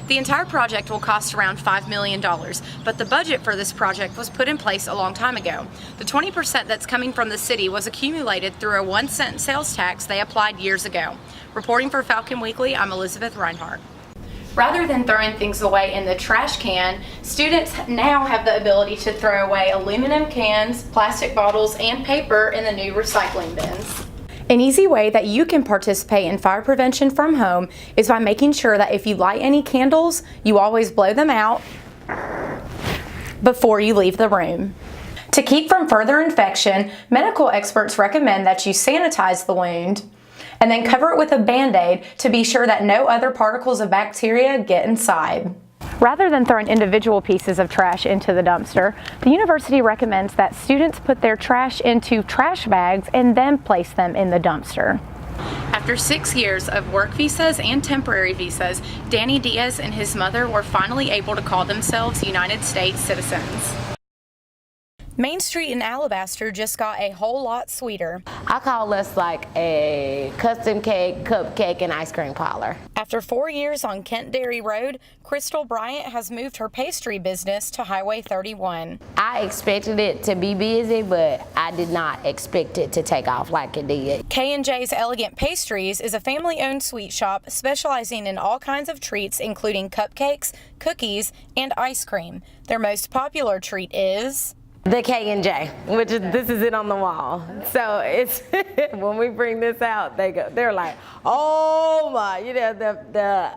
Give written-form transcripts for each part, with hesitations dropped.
The entire project will cost around $5 million, but the budget for this project was put in place a long time ago. The 20% that's coming from the city was accumulated through a 1-cent sales tax they applied years ago. Reporting for Falcon Weekly, I'm Elizabeth Rhinehart. Rather than throwing things away in the trash can, students now have the ability to throw away aluminum cans, plastic bottles, and paper in the new recycling bins. An easy way that you can participate in fire prevention from home is by making sure that if you light any candles, you always blow them out before you leave the room. To keep from further infection, medical experts recommend that you sanitize the wound and then cover it with a Band-Aid to be sure that no other particles of bacteria get inside. Rather than throwing individual pieces of trash into the dumpster, the university recommends that students put their trash into trash bags and then place them in the dumpster. After 6 years of work visas and temporary visas, Danny Diaz and his mother were finally able to call themselves United States citizens. Main Street in Alabaster just got a whole lot sweeter. I call us like a custom cake, cupcake, and ice cream parlor. After 4 years on Kent Dairy Road, Crystal Bryant has moved her pastry business to Highway 31. I expected it to be busy, but I did not expect it to take off like it did. K&J's Elegant Pastries is a family-owned sweet shop specializing in all kinds of treats, including cupcakes, cookies, and ice cream. Their most popular treat is the K&J, which is, this is it on the wall. So it's when we bring this out, they're like, oh my, you know, the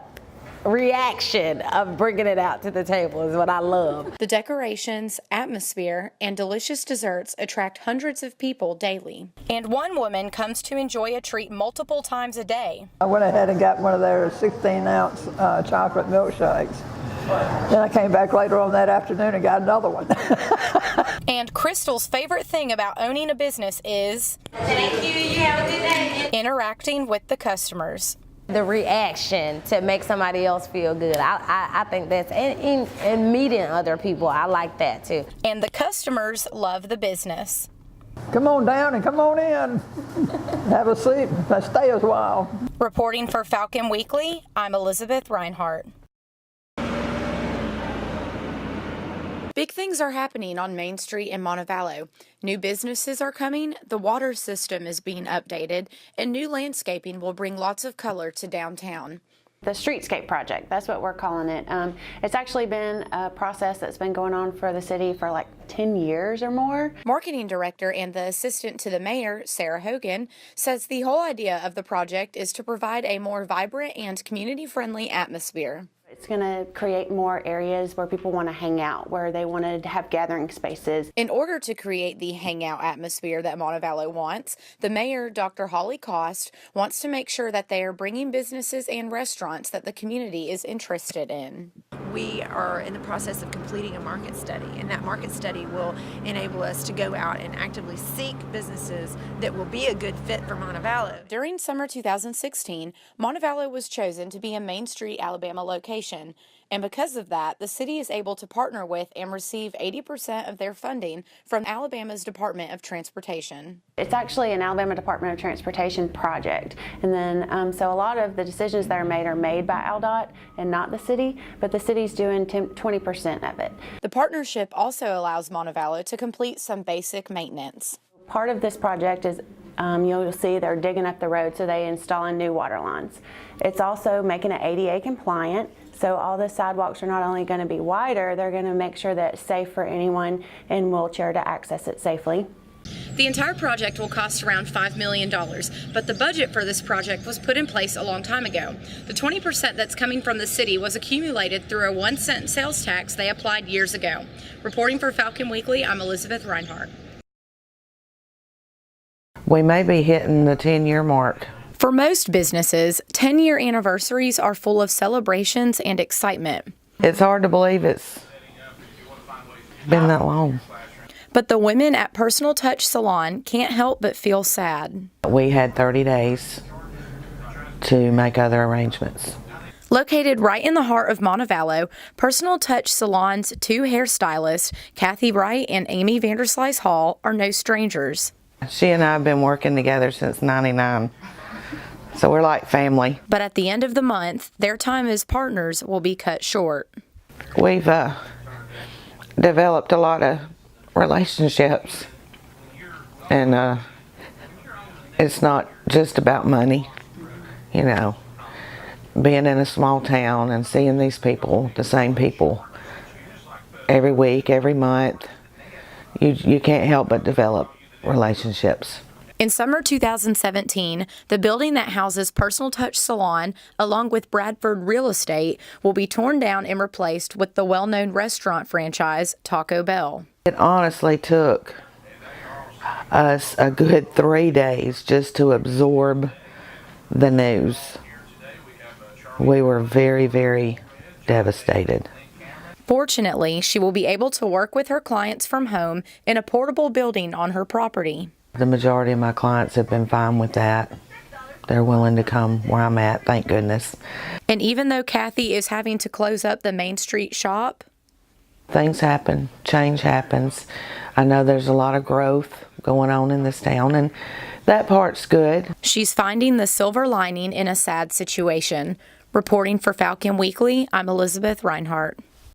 reaction of bringing it out to the table is what I love. The decorations, atmosphere, and delicious desserts attract hundreds of people daily. And one woman comes to enjoy a treat multiple times a day. I went ahead and got one of their 16-ounce chocolate milkshakes. Then I came back later on that afternoon and got another one. And Crystal's favorite thing about owning a business is Thank you, you have a good day. Interacting with the customers. The reaction to make somebody else feel good. I think that's, and meeting other people, I like that too. And the customers love the business. Come on down and come on in. Have a seat. Stay a while. Reporting for Falcon Weekly, I'm Elizabeth Rhinehart. Big things are happening on Main Street in Montevallo. New businesses are coming, the water system is being updated, and new landscaping will bring lots of color to downtown. The Streetscape Project, that's what we're calling it. It's actually been a process that's been going on for the city for like 10 years or more. Marketing director and the assistant to the mayor, Sarah Hogan, says the whole idea of the project is to provide a more vibrant and community-friendly atmosphere. It's going to create more areas where people want to hang out, where they want to have gathering spaces. In order to create the hangout atmosphere that Montevallo wants, the mayor, Dr. Holly Cost, wants to make sure that they are bringing businesses and restaurants that the community is interested in. We are in the process of completing a market study, and that market study will enable us to go out and actively seek businesses that will be a good fit for Montevallo. During summer 2016, Montevallo was chosen to be a Main Street, Alabama location. And because of that, the city is able to partner with and receive 80% of their funding from Alabama's Department of Transportation. It's actually an Alabama Department of Transportation project. And then, so a lot of the decisions that are made by ALDOT and not the city, but the city's doing 20% of it. The partnership also allows Montevallo to complete some basic maintenance. Part of this project is you'll see they're digging up the road, so they're installing new water lines. It's also making it ADA compliant, so all the sidewalks are not only going to be wider, they're going to make sure that it's safe for anyone in wheelchair to access it safely. The entire project will cost around $5 million, but the budget for this project was put in place a long time ago. The 20% that's coming from the city was accumulated through a 1-cent sales tax they applied years ago. Reporting for Falcon Weekly, I'm Elizabeth Rhinehart. We may be hitting the 10-year mark. For most businesses, 10-year anniversaries are full of celebrations and excitement. It's hard to believe it's been that long. But the women at Personal Touch Salon can't help but feel sad. We had 30 days to make other arrangements. Located right in the heart of Montevallo, Personal Touch Salon's two hairstylists, Kathy Wright and Amy Vanderslice Hall, are no strangers. She and I have been working together since '99. So we're like family. But at the end of the month, their time as partners will be cut short. We've developed a lot of relationships, and it's not just about money, you know. Being in a small town and seeing these people, the same people, every week, every month, you can't help but develop relationships. In summer 2017, the building that houses Personal Touch Salon, along with Bradford Real Estate, will be torn down and replaced with the well-known restaurant franchise, Taco Bell. It honestly took us a good 3 days just to absorb the news. We were very, very devastated. Fortunately, she will be able to work with her clients from home in a portable building on her property. The majority of my clients have been fine with that. They're willing to come where I'm at, thank goodness. And even though Kathy is having to close up the Main Street shop, things happen, change happens. I know there's a lot of growth going on in this town, and that part's good. She's finding the silver lining in a sad situation. Reporting for Falcon Weekly, I'm Elizabeth Rhinehart.